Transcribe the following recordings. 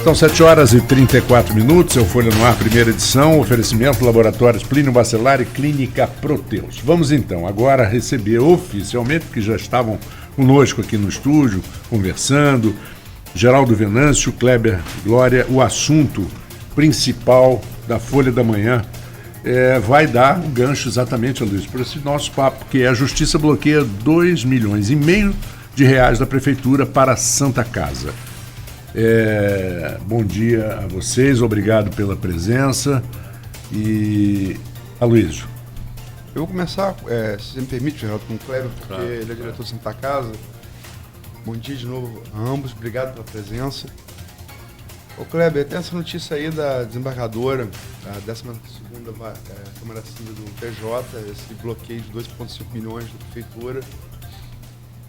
São 7h34, é o Folha no Ar, primeira edição, oferecimento Laboratórios Plínio Bacelar e Clínica Proteus. Vamos então agora receber oficialmente, porque já estavam conosco aqui no estúdio, conversando, Geraldo Venâncio, Kleber Glória, o assunto principal da Folha da Manhã vai dar um gancho exatamente, Luiz, para esse nosso papo, que é a Justiça bloqueia 2,5 milhões de reais da Prefeitura para a Santa Casa. Bom dia a vocês, obrigado pela presença. E Aloysio. Eu vou começar, se você me permite, Geraldo, com o Kleber, porque claro, ele é diretor da Santa Casa. Bom dia de novo a ambos, obrigado pela presença. Ô Kleber, tem essa notícia aí da desembargadora, da 12ª Câmara Civil do PJ, esse bloqueio de 2,5 milhões da Prefeitura.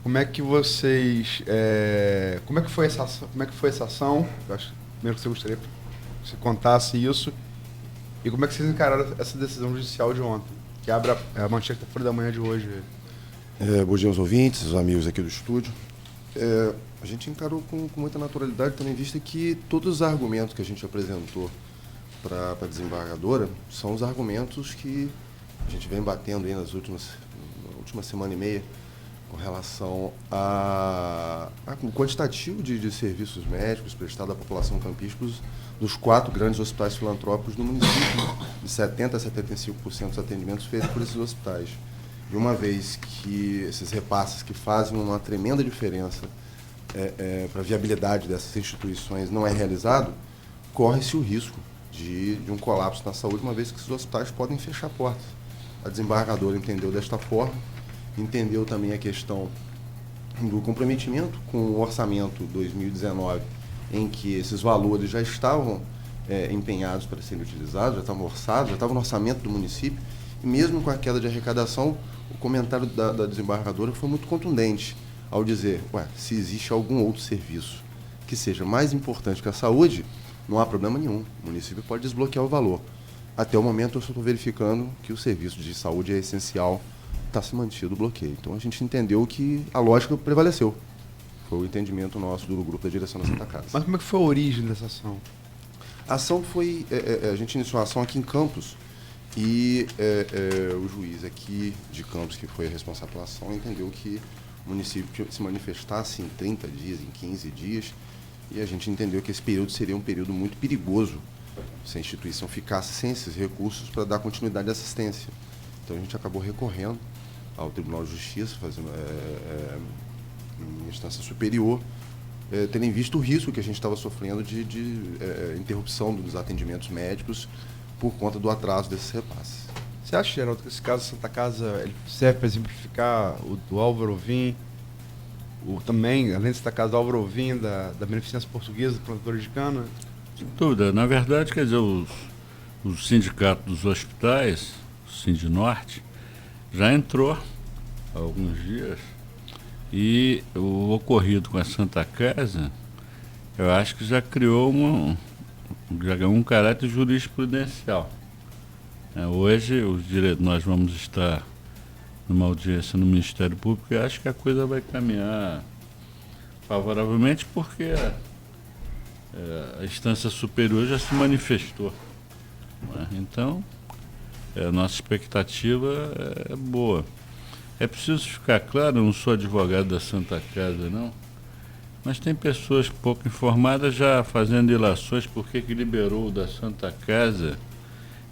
Como é que vocês... Como é que foi essa ação? Eu acho que primeiro que você gostaria que você contasse isso. E como é que vocês encararam essa decisão judicial de ontem, que abre a manchete da Folha da Manhã de hoje? Bom dia aos ouvintes, os amigos aqui do estúdio. A gente encarou com muita naturalidade, tendo em vista que todos os argumentos que a gente apresentou para a desembargadora são os argumentos que a gente vem batendo aí na última semana e meia, com relação ao quantitativo de serviços médicos prestados à população campista dos 4 grandes hospitais filantrópicos do município, de 70% a 75% dos atendimentos feitos por esses hospitais. E uma vez que esses repasses que fazem uma tremenda diferença para a viabilidade dessas instituições não é realizado, corre-se o risco de um colapso na saúde, uma vez que esses hospitais podem fechar portas. A desembargadora entendeu desta forma, entendeu também a questão do comprometimento com o orçamento 2019, em que esses valores já estavam empenhados para serem utilizados, já estavam orçados, já estavam no orçamento do município, e mesmo com a queda de arrecadação, o comentário da desembargadora foi muito contundente, ao dizer, se existe algum outro serviço que seja mais importante que a saúde, não há problema nenhum, o município pode desbloquear o valor. Até o momento eu só estou verificando que o serviço de saúde é essencial, está se mantido o bloqueio. Então a gente entendeu que a lógica prevaleceu. Foi o entendimento nosso do grupo da direção da Santa Casa. Mas como é que foi a origem dessa ação? A ação foi... a gente iniciou a ação aqui em Campos e o juiz aqui de Campos, que foi responsável pela ação, entendeu que o município se manifestasse em 30 dias, em 15 dias, e a gente entendeu que esse período seria um período muito perigoso se a instituição ficasse sem esses recursos para dar continuidade à assistência. Então a gente acabou recorrendo ao Tribunal de Justiça, fazendo em instância superior, tendo em vista o risco que a gente estava sofrendo de interrupção dos atendimentos médicos por conta do atraso desses repasses. Você acha, Geraldo, que esse caso da Santa Casa ele serve para exemplificar o do Álvaro Ovim, também, além desse caso do Álvaro Ovim, da Beneficência Portuguesa, plantadora de cana? Sem dúvida. Na verdade, quer dizer, o sindicato dos hospitais, o Sindinorte, já entrou há alguns dias, e o ocorrido com a Santa Casa, eu acho que já criou um caráter jurisprudencial. Hoje nós vamos estar numa audiência no Ministério Público e acho que a coisa vai caminhar favoravelmente, porque a instância superior já se manifestou. Então, a nossa expectativa é boa. É preciso ficar claro, eu não sou advogado da Santa Casa, não, mas tem pessoas pouco informadas já fazendo ilações por que liberou o da Santa Casa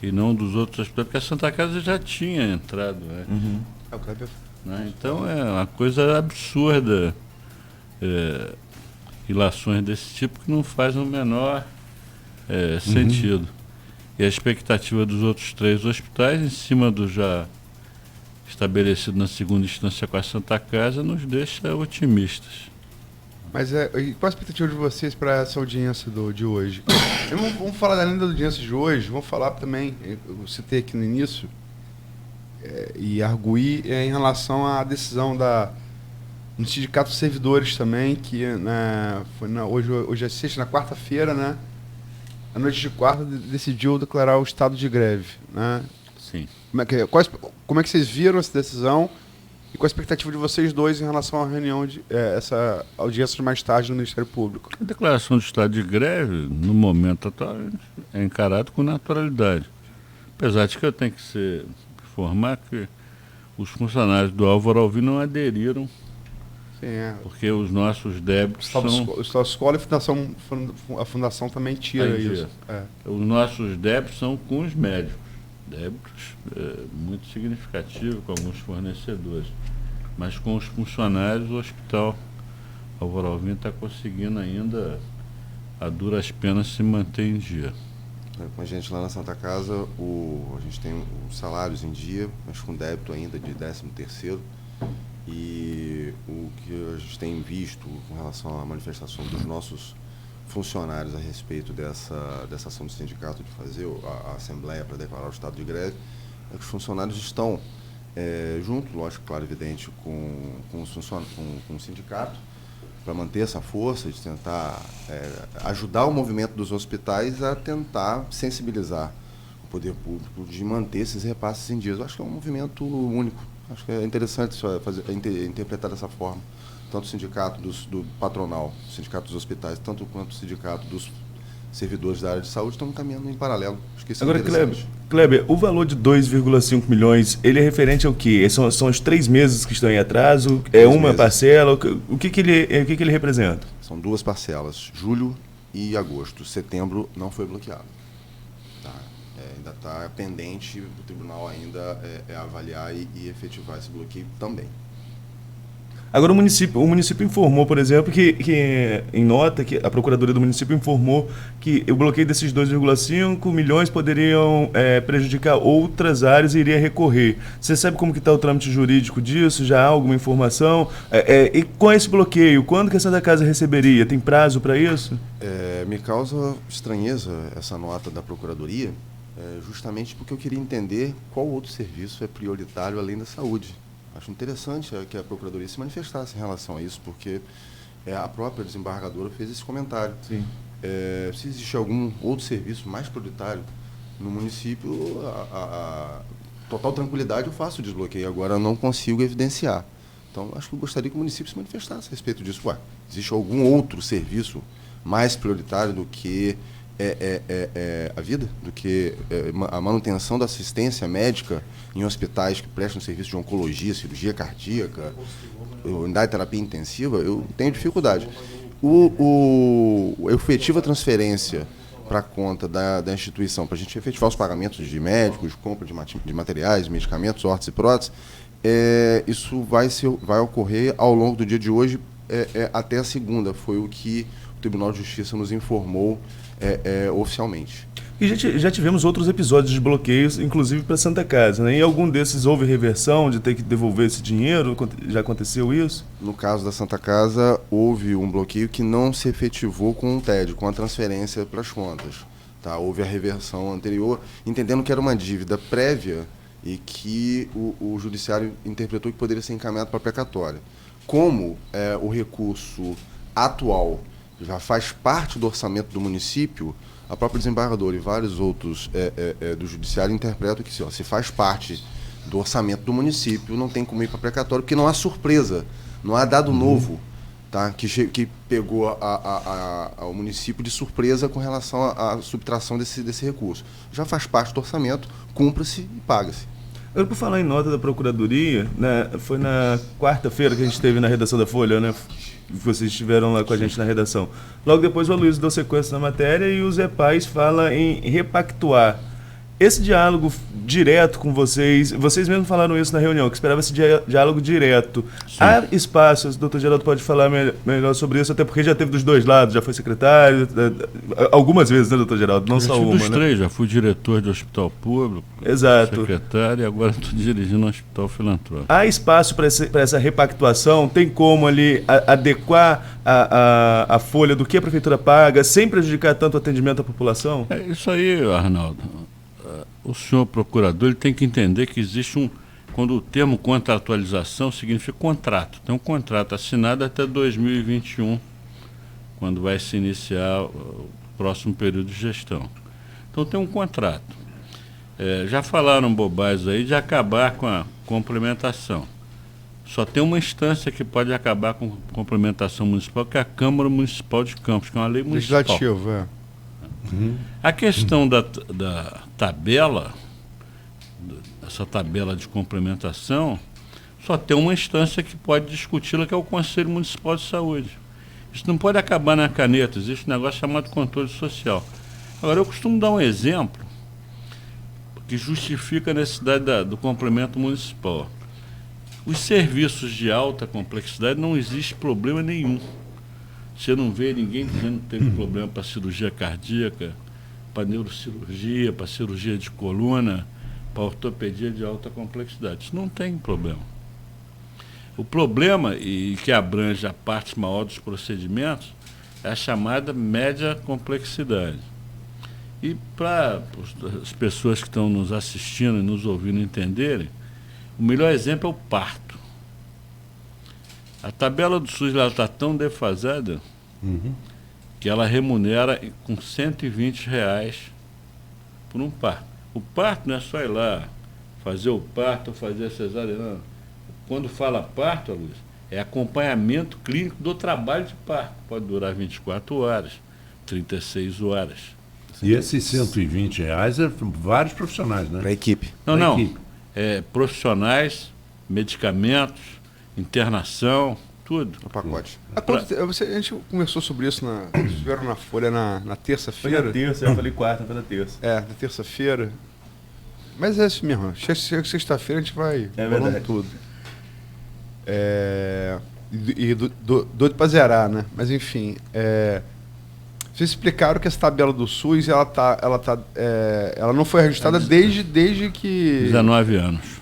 e não dos outros hospitais, porque a Santa Casa já tinha entrado. Então é uma coisa absurda, ilações desse tipo que não faz o menor sentido. E a expectativa dos outros 3 hospitais, em cima do já estabelecido na segunda instância com a Santa Casa, nos deixa otimistas. Mas qual a expectativa de vocês para essa audiência de hoje? Vamos falar além da audiência de hoje, vamos falar também, eu citei aqui no início, e arguir em relação à decisão no Sindicato dos Servidores também, que hoje é sexta, na quarta-feira, né? Na noite de quarta, decidiu declarar o estado de greve, né? Sim. Como é que vocês viram essa decisão E qual a expectativa de vocês dois em relação à reunião, essa audiência de mais tarde no Ministério Público? A declaração de estado de greve, no momento atual, é encarado com naturalidade. Apesar de que eu tenho que informar que os funcionários do Álvaro Alvim não aderiram, Sim, porque os nossos débitos são... O status quo e a fundação também tira isso. Os nossos débitos são com os médicos, débitos muito significativos com alguns fornecedores, mas com os funcionários o hospital Álvaro Alvim está conseguindo ainda, a duras penas, se manter em dia. Com a gente lá na Santa Casa, a gente tem os salários em dia, mas com débito ainda de 13º. E o que a gente tem visto com relação à manifestação dos nossos funcionários a respeito dessa ação do sindicato de fazer a assembleia para declarar o estado de greve, é que os funcionários estão junto, lógico, claro, evidente, com o sindicato, para manter essa força de tentar ajudar o movimento dos hospitais a tentar sensibilizar o poder público de manter esses repasses em dias. Eu acho que é um movimento único. Acho que é interessante interpretar dessa forma. Tanto o sindicato do patronal, o sindicato dos hospitais, tanto quanto o sindicato dos servidores da área de saúde estão caminhando em paralelo. Acho que isso agora, é interessante. Kleber, o valor de 2,5 milhões, ele é referente ao quê? São os 3 meses que estão em atraso? É uma parcela? O que ele representa? São 2 parcelas, julho e agosto. Setembro não foi bloqueado. Tá? Ainda está pendente do tribunal ainda avaliar e efetivar esse bloqueio também. Agora, o município informou, por exemplo, que em nota, que a Procuradoria do município informou que o bloqueio desses 2,5 milhões poderiam prejudicar outras áreas e iria recorrer. Você sabe como que está o trâmite jurídico disso? Já há alguma informação? E com esse bloqueio, quando que a Santa Casa receberia? Tem prazo para isso? Me causa estranheza essa nota da Procuradoria, justamente porque eu queria entender qual outro serviço é prioritário além da saúde. Acho interessante que a Procuradoria se manifestasse em relação a isso, porque a própria desembargadora fez esse comentário. Sim. Se existe algum outro serviço mais prioritário no município, total tranquilidade eu faço o desbloqueio. Agora eu não consigo evidenciar. Então, acho que eu gostaria que o município se manifestasse a respeito disso. Existe algum outro serviço mais prioritário do que a vida, do que a manutenção da assistência médica em hospitais que prestam serviço de oncologia, cirurgia cardíaca, unidade de terapia intensiva? Eu tenho dificuldade. A efetiva transferência para a conta da instituição, para a gente efetivar os pagamentos de médicos, compra de materiais, medicamentos, órteses e próteses, isso vai ocorrer ao longo do dia de hoje até a segunda, foi o que o Tribunal de Justiça nos informou oficialmente. E já tivemos outros episódios de bloqueios, inclusive para Santa Casa, né? Em algum desses houve reversão de ter que devolver esse dinheiro? Já aconteceu isso? No caso da Santa Casa, houve um bloqueio que não se efetivou com o TED, com a transferência para as contas. Tá? Houve a reversão anterior, entendendo que era uma dívida prévia e que o judiciário interpretou que poderia ser encaminhado para a precatória. Como o recurso atual já faz parte do orçamento do município, a própria desembargadora e vários outros do judiciário interpretam que se faz parte do orçamento do município, não tem como ir para precatório, porque não há surpresa, não há dado novo, tá? que pegou ao município de surpresa com relação à subtração desse recurso. Já faz parte do orçamento, cumpra-se e paga-se. Agora, por falar em nota da Procuradoria, né, foi na quarta-feira que a gente esteve na redação da Folha, né? Vocês estiveram lá com a gente na redação. Logo depois o Aloysio deu sequência na matéria e o Zé Paz fala em repactuar. Esse diálogo direto com vocês mesmos falaram isso na reunião, que esperava esse diálogo direto. Sim. Há espaço, o doutor Geraldo pode falar melhor sobre isso, até porque já teve dos dois lados, já foi secretário, algumas vezes, né, doutor Geraldo? Não só uma, dos três, já fui diretor de hospital público, exato, secretário, e agora estou dirigindo um hospital filantrópico. Há espaço para essa repactuação? Tem como ali adequar a folha do que a prefeitura paga, sem prejudicar tanto o atendimento à população? É isso aí, Arnaldo. O senhor procurador ele tem que entender que existe quando o termo contratualização significa contrato. Tem um contrato assinado até 2021, quando vai se iniciar o próximo período de gestão. Então tem um contrato. Já falaram bobagens aí de acabar com a complementação. Só tem uma instância que pode acabar com complementação municipal, que é a Câmara Municipal de Campos, que é uma lei municipal. Legislativo, é. A questão da tabela, essa tabela de complementação, só tem uma instância que pode discuti-la, que é o Conselho Municipal de Saúde. Isso não pode acabar na caneta, existe um negócio chamado controle social. Agora, eu costumo dar um exemplo que justifica a necessidade do complemento municipal. Os serviços de alta complexidade não existe problema nenhum. Você não vê ninguém dizendo que tem problema para cirurgia cardíaca, para neurocirurgia, para cirurgia de coluna, para ortopedia de alta complexidade. Isso não tem problema. O problema, e que abrange a parte maior dos procedimentos, é a chamada média complexidade. E para as pessoas que estão nos assistindo e nos ouvindo entenderem, o melhor exemplo é o parto. A tabela do SUS está tão defasada que ela remunera com R$120 por um parto. O parto não é só ir lá fazer o parto ou fazer a cesárea, não. Quando fala parto, Luiz, é acompanhamento clínico do trabalho de parto. Pode durar 24 horas, 36 horas. E esses R$120 é vários profissionais, né? Para a equipe. Não. Profissionais, medicamentos, internação, tudo. O pacote. A gente conversou sobre isso, estiveram na Folha na Foi terça-feira. na terça, eu falei quarta, foi na terça. Na terça-feira. Mas é isso mesmo. Sexta-feira a gente vai falando verdade. tudo. Doido pra zerar, né? Mas enfim. Vocês explicaram que essa tabela do SUS ela não foi registrada desde que. 19 anos.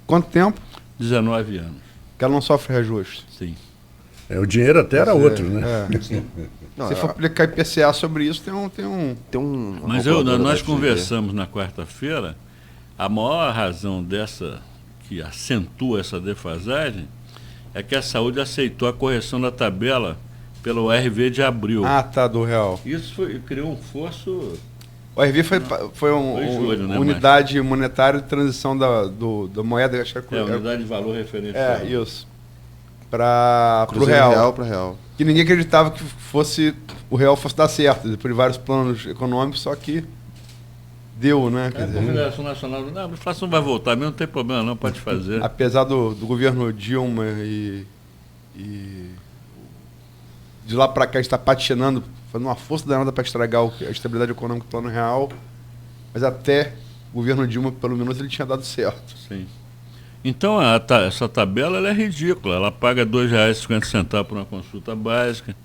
Quanto tempo? 19 anos, Que ela não sofre reajuste. sim. O dinheiro até era outro, né? Não, Se for aplicar IPCA sobre isso, tem um. Mas nós conversamos na quarta-feira, a maior razão que acentua essa defasagem é que a saúde aceitou a correção da tabela pelo RV de abril. Do real. Isso criou um esforço. O RV foi julho, né, unidade monetária de transição da moeda. Acho que unidade de valor referencial. Isso. Para o Cruzeiro real. para real. Que ninguém acreditava que o real fosse dar certo, por vários planos econômicos, só que deu, né? A Confederação Nacional, não, a inflação vai voltar, mas não tem problema não, pode fazer. Apesar do governo Dilma e de lá para cá está patinando, fazendo uma força danada para estragar a estabilidade econômica do plano real, mas até o governo Dilma, pelo menos, ele tinha dado certo. Sim. Então, essa tabela ela é ridícula. Ela paga R$ 2,50 por uma consulta básica, R$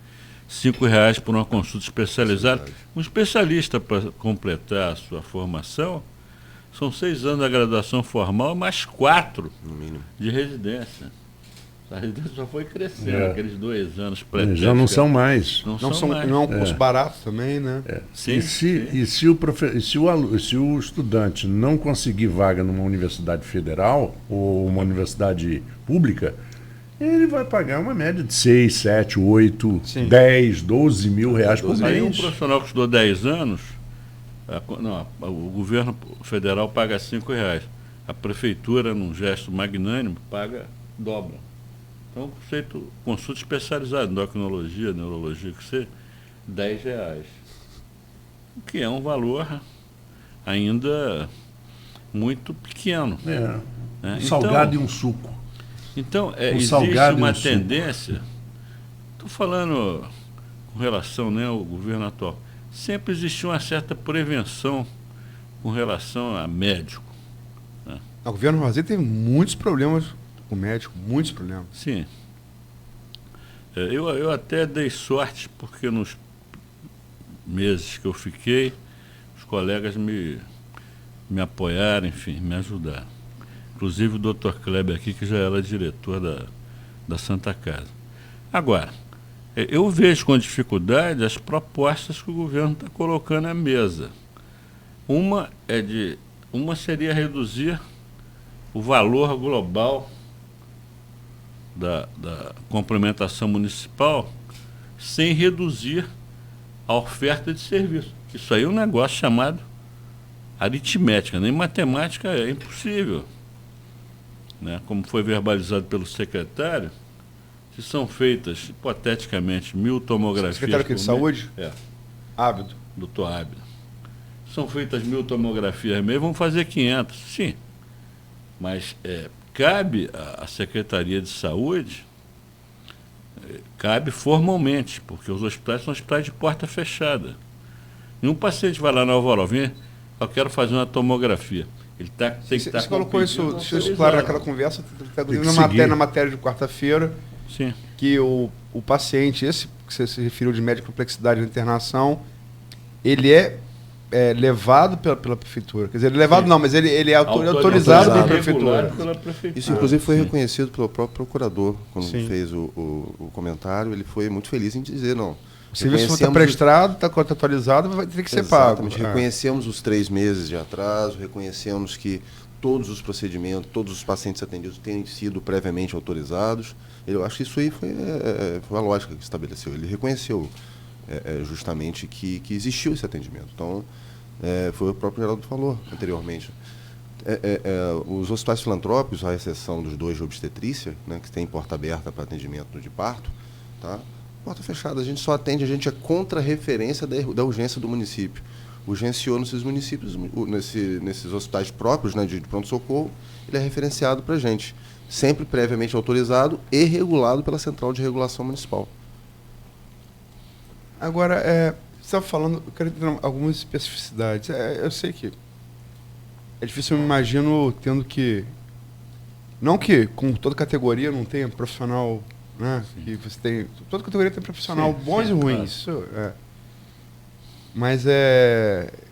5,00 por uma consulta especializada. Um especialista, para completar a sua formação, são 6 anos da graduação formal, mais 4 No mínimo. de residência. A residência só foi crescendo, aqueles 2 anos pré-técnicos. Já não são mais. Não é um curso barato também, né? Sim, E se o estudante não conseguir vaga numa universidade federal ou uma universidade pública, ele vai pagar uma média de 6, 7, 8, 10, 12 mil reais por Aí um mês. profissional que estudou 10 anos, o governo federal paga R$ 5,00. A prefeitura, num gesto magnânimo, dobra. Então, consulta especializada, endocrinologia, neurologia, que seja, R$ 10. O que é um valor ainda muito pequeno. Né? Um salgado e um suco. Então, existe salgado uma e um suco. tendência, estou falando com relação, né, ao governo atual, sempre existiu uma certa prevenção com relação a médico. Né? O governo brasileiro teve muitos problemas com o médico, muitos problemas. Sim. Eu até dei sorte, porque nos meses que eu fiquei, os colegas me apoiaram, enfim, me ajudaram. Inclusive o Dr. Kleber aqui, que já era diretor da Santa Casa. Agora, eu vejo com dificuldade as propostas que o governo está colocando à mesa. Uma seria reduzir o valor global da complementação municipal sem reduzir a oferta de serviço. Isso aí é um negócio chamado aritmética, nem matemática é impossível. né, como foi verbalizado pelo secretário, se são feitas, hipoteticamente, 1.000 tomografias... Secretário aqui de Saúde? É. Ábido. Doutor Ábido. São feitas 1.000 tomografias mês, vamos fazer 500, sim. Mas cabe à Secretaria de Saúde, cabe formalmente, porque os hospitais são hospitais de porta fechada. Nenhum paciente vai lá na Alvoró, eu quero fazer uma tomografia. Ele tem que estar... Você colocou isso claro naquela conversa, na matéria de quarta-feira, sim, que o paciente, esse que você se referiu de média complexidade de internação, ele é levado pela prefeitura. Quer dizer, levado sim, não, mas ele é autorizado pela prefeitura. Isso, inclusive, foi reconhecido pelo próprio procurador, quando fez o comentário. Ele foi muito feliz em dizer, não. O serviço está prestado, está atualizado, vai ter que ser pago. Reconhecemos os 3 meses de atraso, reconhecemos que todos os procedimentos, todos os pacientes atendidos têm sido previamente autorizados. Eu acho que isso aí foi a lógica que estabeleceu. Ele reconheceu justamente que existiu esse atendimento. Então, foi o próprio Geraldo que falou anteriormente. Os hospitais filantrópicos, à exceção dos 2 de obstetrícia, né, que tem porta aberta para atendimento de parto, tá? Porta fechada, a gente só atende, a gente é contra-referência da urgência do município. Urgenciou nesses municípios, nesses hospitais próprios, né, de pronto-socorro, ele é referenciado para a gente, sempre previamente autorizado e regulado pela Central de Regulação Municipal. Agora, você estava falando, eu quero ter algumas especificidades. Eu sei que é difícil, eu me imagino tendo que... Não que com toda categoria não tenha profissional... Né? Que você tem, toda categoria tem profissional bons e ruins. Claro. Isso, mas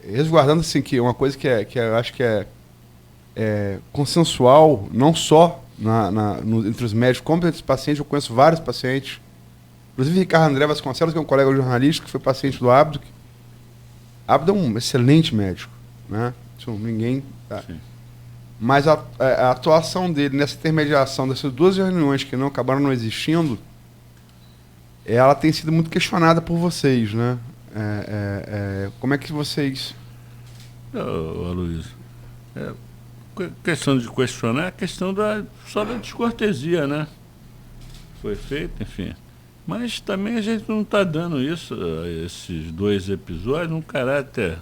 resguardando assim, que uma coisa que eu acho que é consensual, não só entre os médicos, como entre os pacientes. Eu conheço vários pacientes, inclusive Ricardo André Vasconcelos, que é um colega jornalista, que foi paciente do Ábido. Ábido é um excelente médico, né? Isso, ninguém... Tá. Mas a atuação dele nessa intermediação dessas 2 reuniões que não acabaram não existindo, ela tem sido muito questionada por vocês, né? Como é que vocês... Aloysio, questão de questionar é a questão só da descortesia, né? Foi feito, enfim. Mas também a gente não está dando isso, esses 2 episódios, num caráter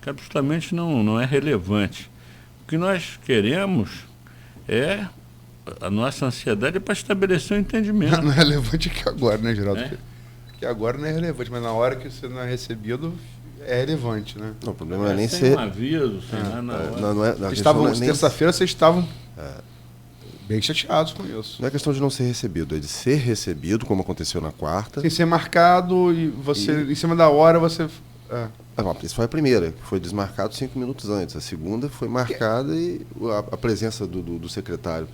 que absolutamente não é relevante. O que nós queremos a nossa ansiedade para estabelecer um entendimento. Não é relevante que agora, né, Geraldo? Que agora não é relevante, mas na hora que você não é recebido, é relevante, né? Não, o problema não é nem sem ser... um aviso, sem nada na hora. Terça-feira vocês estavam bem chateados com isso. Não é questão de não ser recebido, é de ser recebido, como aconteceu na quarta. Sem ser marcado e você, em cima da hora, você... Isso foi a primeira, que foi desmarcado 5 minutos antes. A segunda foi marcada e a presença do secretário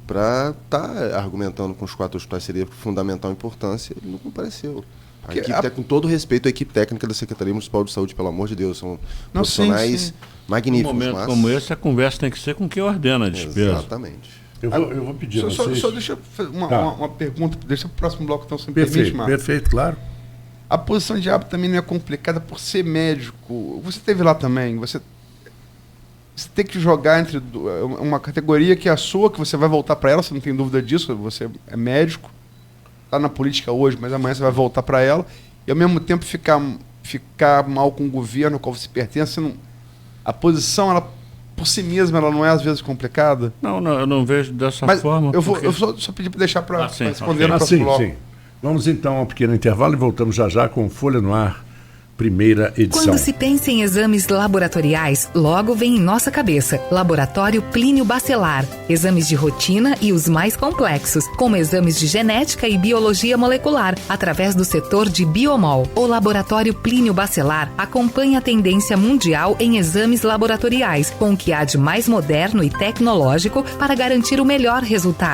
para estar argumentando com os 4 hospitais seria de fundamental importância, ele não compareceu. Com todo respeito à equipe técnica da Secretaria Municipal de Saúde, pelo amor de Deus, são profissionais magníficos. Num momento como esse, a conversa tem que ser com quem ordena a despesa. Exatamente. Eu vou pedir a vocês... Só deixa eu fazer uma pergunta, deixa para o próximo bloco, então, se me permite, Marcos. Perfeito, claro. A posição de Ábido também não é complicada por ser médico. Você esteve lá também. Você tem que jogar entre uma categoria que é a sua, que você vai voltar para ela, você não tem dúvida disso. Você é médico, está na política hoje, mas amanhã você vai voltar para ela. E, ao mesmo tempo, ficar mal com o governo ao qual você pertence. A posição, ela, por si mesma, ela não é, às vezes, complicada? Não, eu não vejo dessa forma. Eu só pedi para deixar para responder no próximo bloco. Sim. Vamos então a um pequeno intervalo e voltamos já com Folha no Ar, primeira edição. Quando se pensa em exames laboratoriais, logo vem em nossa cabeça Laboratório Plínio Bacelar. Exames de rotina e os mais complexos, como exames de genética e biologia molecular, através do setor de Biomol. O Laboratório Plínio Bacelar acompanha a tendência mundial em exames laboratoriais, com o que há de mais moderno e tecnológico para garantir o melhor resultado.